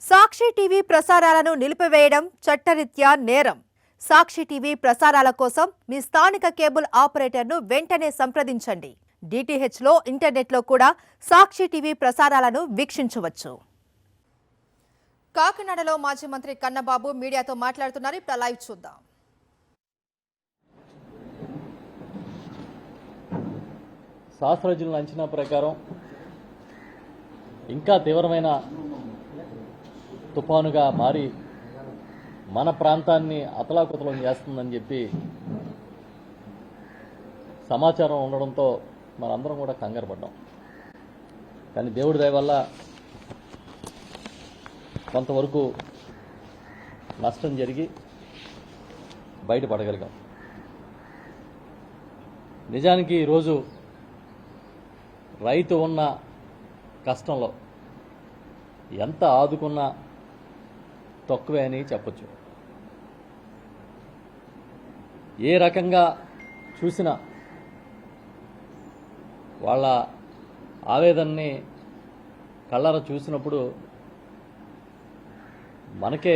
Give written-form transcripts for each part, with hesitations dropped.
సాక్షి TV ప్రసారాలను నిలిపివేయడం చట్టరీత్యా నేరం. సాక్షి టీవీ ప్రసారాల కోసం మీ స్థానిక కేబుల్ ఆపరేటర్ను వెంటనే సంప్రదించండి. డిటిహెచ్లో ఇంటర్నెట్లో కూడా సాక్షి టీవీ ప్రసారాలను వీక్షించవచ్చు. కాకినాడలో మాజీ మంత్రి కన్నబాబు మీడియాతో మాట్లాడుతున్నారు. ఇప్పుడు లైవ్ చూద్దాం. శాస్త్రజ్ఞుల అంచనా ప్రకారం ఇంకా తీవ్రమైన తుఫానుగా మారి మన ప్రాంతాన్ని అతలాకుతలం చేస్తుందని చెప్పి సమాచారం ఉండడంతో మనందరం కూడా కంగారు పడ్డాం. కానీ దేవుడి దయ వల్ల కొంతవరకు నష్టం జరిగి బయటపడగలిగాం. నిజానికి ఈరోజు రైతు ఉన్న కష్టంలో ఎంత ఆదుకున్నా తక్కువే అని చెప్పొచ్చు. ఏ రకంగా చూసినా వాళ్ళ ఆవేదనని కళ్ళారా చూసినప్పుడు మనకే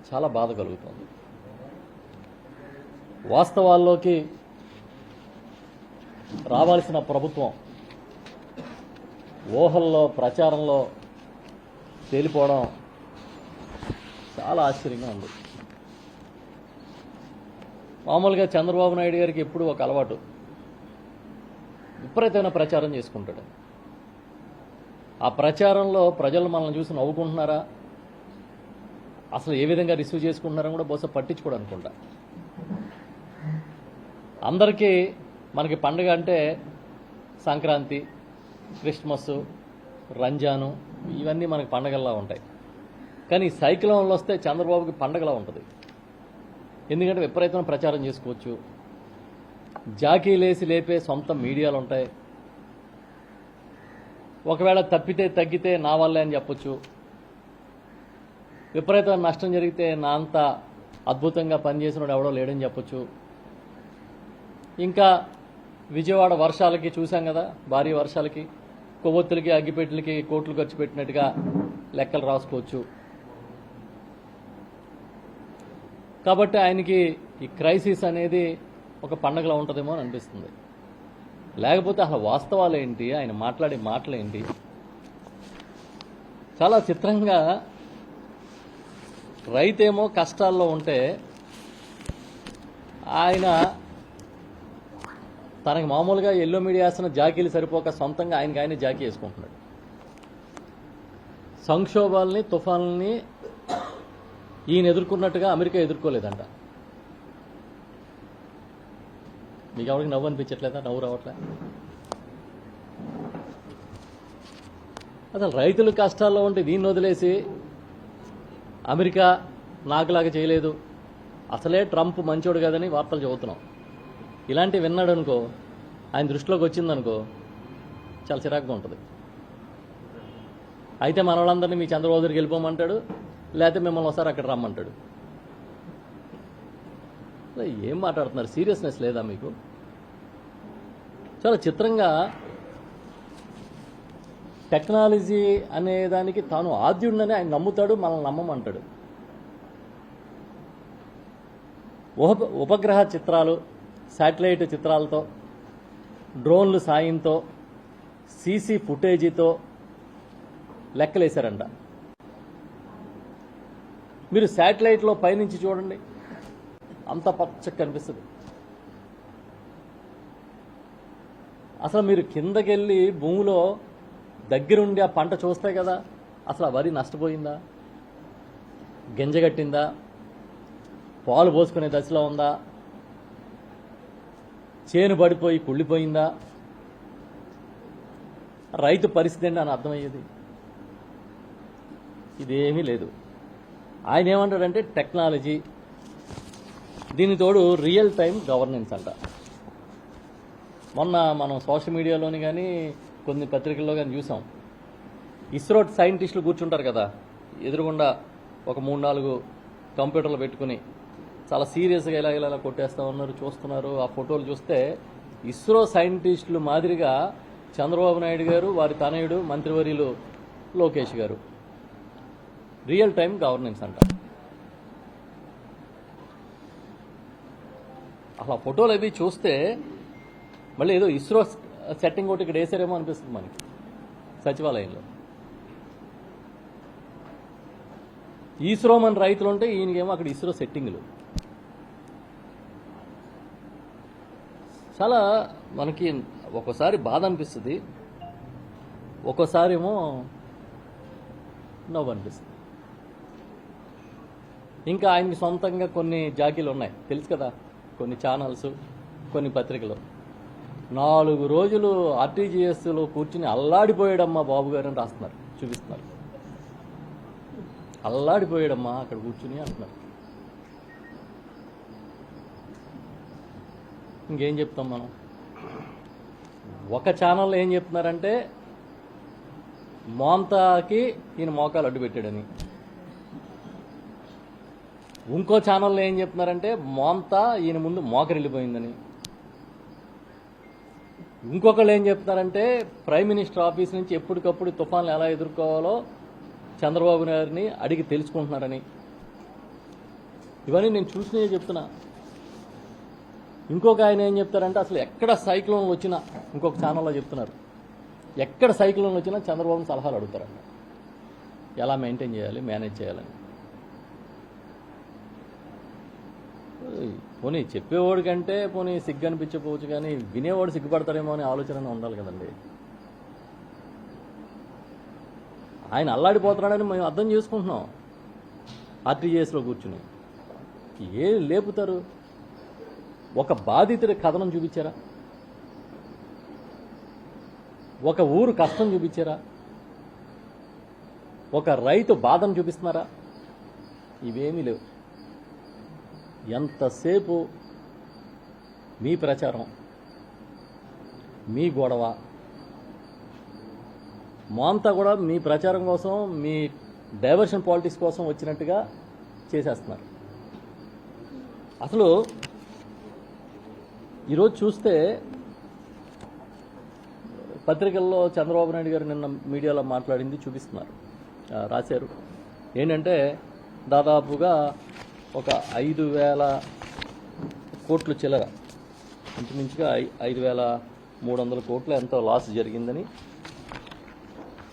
చాలా బాధ కలుగుతుంది. వాస్తవాల్లోకి రావాల్సిన ప్రభుత్వం ఊహల్లో ప్రచారంలో తేలిపోవడం చాలా ఆశ్చర్యంగా ఉంది. మామూలుగా చంద్రబాబు నాయుడు గారికి ఎప్పుడు ఒక అలవాటు, విపరీతమైన ప్రచారం చేసుకుంటాడు. ఆ ప్రచారంలో ప్రజలు మనల్ని చూసి నవ్వుకుంటున్నారా, అసలు ఏ విధంగా రిసీవ్ చేసుకుంటున్నారని కూడా బహుశా పట్టించుకోడు అనుకుంటా. అందరికీ మనకి పండుగ అంటే సంక్రాంతి, క్రిస్మస్, రంజాను ఇవన్నీ మనకి పండగల్లా ఉంటాయి. కానీ సైక్లోన్లు వస్తే చంద్రబాబుకి పండగలా ఉంటుంది. ఎందుకంటే విపరీతమైన ప్రచారం చేసుకోవచ్చు, జాకీలేసి లేపే సొంత మీడియాలు ఉంటాయి. ఒకవేళ తప్పితే తగ్గితే నా వల్లే అని చెప్పొచ్చు. విపరీతమైన నష్టం జరిగితే నా అంత అద్భుతంగా పనిచేసినోడు ఎవడో లేడని చెప్పొచ్చు. ఇంకా విజయవాడ వర్షాలకి చూసాం కదా, భారీ వర్షాలకి కొవ్వొత్తులకి అగ్గిపెట్టెలకి కోట్లు ఖర్చు పెట్టినట్టుగా లెక్కలు రాసుకోవచ్చు. కాబట్టి ఆయనకి ఈ క్రైసిస్ అనేది ఒక పండగలా ఉంటుందేమో అని అనిపిస్తుంది. లేకపోతే అసలు వాస్తవాలు ఏంటి, ఆయన మాట్లాడే మాటలేంటి? చాలా చిత్రంగా రైతేమో కష్టాల్లో ఉంటే ఆయన తనకి మామూలుగా ఎల్లో మీడియా వేసిన జాకీలు సరిపోక సొంతంగా ఆయన జాకీ వేసుకుంటున్నాడు. సంక్షోభాలని, తుఫాన్లని ఈయన ఎదుర్కొన్నట్టుగా అమెరికా ఎదుర్కోలేదంట. మీకు ఎవరికి నవ్వు అనిపించట్లేదా? నవ్వు రావట్లే? అసలు రైతులు కష్టాల్లో ఉంటే దీన్ని వదిలేసి అమెరికా నాకులాగా చేయలేదు, అసలే ట్రంప్ మంచోడు కదని వార్తలు చదువుతున్నాం. ఇలాంటివి విన్నాడు అనుకో, ఆయన దృష్టిలోకి వచ్చిందనుకో చాలా చిరాకుగా ఉంటుంది. అయితే మన వాళ్ళందరినీ మీ చంద్రబాబు దగ్గరికి వెళ్ళిపోమంటాడు, లేకపోతే మిమ్మల్ని ఒకసారి అక్కడ రమ్మంటాడు. ఏం మాట్లాడుతున్నారు? సీరియస్నెస్ లేదా మీకు? చాలా చిత్రంగా టెక్నాలజీ అనే దానికి తాను ఆద్యుడినని ఆయన నమ్ముతాడు, మనల్ని నమ్మమంటాడు. ఉపగ్రహ చిత్రాలు, శాటిలైట్ చిత్రాలతో, డ్రోన్లు సాయంతో, సీసీ ఫుటేజీతో లెక్కలేశారంట. మీరు శాటిలైట్లో పైనుంచి చూడండి, అంత పచ్చగా కనిపిస్తుంది. అసలు మీరు కిందకెళ్ళి భూమిలో దగ్గరుండి ఆ పంట చూస్తే కదా అసలు ఆ వరి నష్టపోయిందా, గింజగట్టిందా, పాలు పోసుకునే దశలో ఉందా, చేను పడిపోయి కుళ్ళిపోయిందా, రైతు పరిస్థితి ఏంటి అని అర్థమయ్యేది. ఇదేమీ లేదు. ఆయన ఏమంటాడంటే టెక్నాలజీ, దీని తోడు రియల్ టైం గవర్నెన్స్ అంట. మొన్న మనం సోషల్ మీడియాలోని కానీ కొన్ని పత్రికల్లో కానీ చూసాం, ఇస్రో సైంటిస్టులు కూర్చుంటారు కదా, ఎదురుగుండా ఒక 3-4 కంప్యూటర్లు పెట్టుకుని చాలా సీరియస్గా ఇలా కొట్టేస్తా ఉన్నారు, చూస్తున్నారు. ఆ ఫోటోలు చూస్తే ఇస్రో సైంటిస్టులు మాదిరిగా చంద్రబాబు నాయుడు గారు, వారి తనయుడు మంత్రివర్యులు లోకేష్ గారు రియల్ టైం గవర్నెన్స్ అంట. అసలు ఆ ఫోటోలు అవి చూస్తే మళ్ళీ ఏదో ఇస్రో సెట్టింగ్ ఒకటి ఇక్కడ వేసారేమో అనిపిస్తుంది మనకి సచివాలయంలో. ఇస్రో మన రైతులు ఉంటే ఈయనకేమో అక్కడ ఇస్రో సెట్టింగ్లు. చాలా మనకి ఒక్కోసారి బాధ అనిపిస్తుంది, ఒక్కోసారి ఏమో నవ్వు అనిపిస్తుంది. ఇంకా ఆయనకి సొంతంగా కొన్ని జాకీలు ఉన్నాయి తెలుసు కదా, కొన్ని ఛానల్స్, కొన్ని పత్రికలు. 4 రోజులు ఆర్టీజీఎస్లో కూర్చుని అల్లాడిపోయాడమ్మా బాబు గారు అని రాస్తున్నారు, చూపిస్తున్నారు. అల్లాడిపోయాడమ్మా అక్కడ కూర్చుని అంటున్నారు. ఇంకేం చెప్తాం మనం? ఒక ఛానల్లో ఏం చెప్తున్నారంటే మోంతాకి ఈయన మోకాలు అడ్డు పెట్టాడని, ఇంకో ఛానల్లో ఏం చెప్తున్నారంటే మోంతా ఈయన ముందు మోకరిల్లిపోయిందని, ఇంకొకళ్ళు ఏం చెప్తున్నారంటే ప్రైమ్ మినిస్టర్ ఆఫీస్ నుంచి ఎప్పటికప్పుడు తుఫాన్లు ఎలా ఎదుర్కోవాలో చంద్రబాబు గారిని అడిగి తెలుసుకుంటున్నారని. ఇవన్నీ నేను చూసినవి చెప్తున్నా. ఇంకొక ఆయన ఏం చెప్తారంటే అసలు ఎక్కడ సైక్లోన్లు వచ్చినా, ఇంకొక ఛానల్లో చెప్తున్నారు, ఎక్కడ సైక్లోన్లు వచ్చినా చంద్రబాబుని సలహాలు అడుగుతారంట, ఎలా మెయింటైన్ చేయాలి, మేనేజ్ చేయాలని. పోనీ చెప్పేవాడి కంటే పోనీ సిగ్గు అనిపించకపోవచ్చు, కానీ వినేవాడు సిగ్గుపడతాడేమో అనే ఆలోచన ఉండాలి కదండి. ఆయన అల్లాడిపోతున్నాడని మేము అర్థం చేసుకుంటున్నాం. ఆర్టీజీఎస్లో కూర్చుని ఏ లేపుతారు? ఒక బాధితుడి కథనం చూపించారా? ఒక ఊరు కష్టం చూపించారా? ఒక రైతు బాధను చూపిస్తున్నారా? ఇవేమీ లేవు. ఎంతసేపు మీ ప్రచారం, మీ గొడవ, మాంతా కూడా మీ ప్రచారం కోసం, మీ డైవర్షన్ పాలిటిక్స్ కోసం వచ్చినట్టుగా చేసేస్తున్నారు. అసలు ఈరోజు చూస్తే పత్రికల్లో చంద్రబాబు నాయుడు గారు నిన్న మీడియాలో మాట్లాడింది చూపిస్తున్నారు, రాశారు. ఏంటంటే దాదాపుగా ఒక 5,000 కోట్లు చిల్లర, ఇంచుమించుగా 5,300 కోట్ల ఎంతో లాస్ జరిగిందని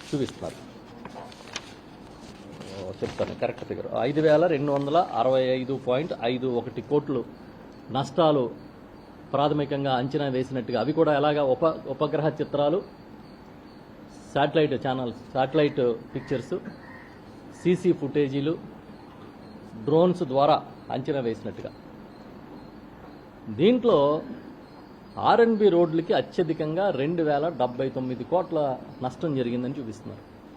చూపిస్తున్నారు. చెప్తాను కరెక్ట్ ఫిగర్. 5,265.51 కోట్లు నష్టాలు ప్రాథమికంగా అంచనా వేసినట్టుగా. అవి కూడా ఎలాగా ఉపగ్రహ చిత్రాలు, satellite channels, satellite pictures, CC ఫుటేజీలు, డ్రోన్స్ ద్వారా అంచనా వేసినట్టుగా. దీంట్లో ఆర్ఎన్బి రోడ్లకి అత్యధికంగా 2,079 కోట్ల నష్టం జరిగిందని చూపిస్తున్నారు.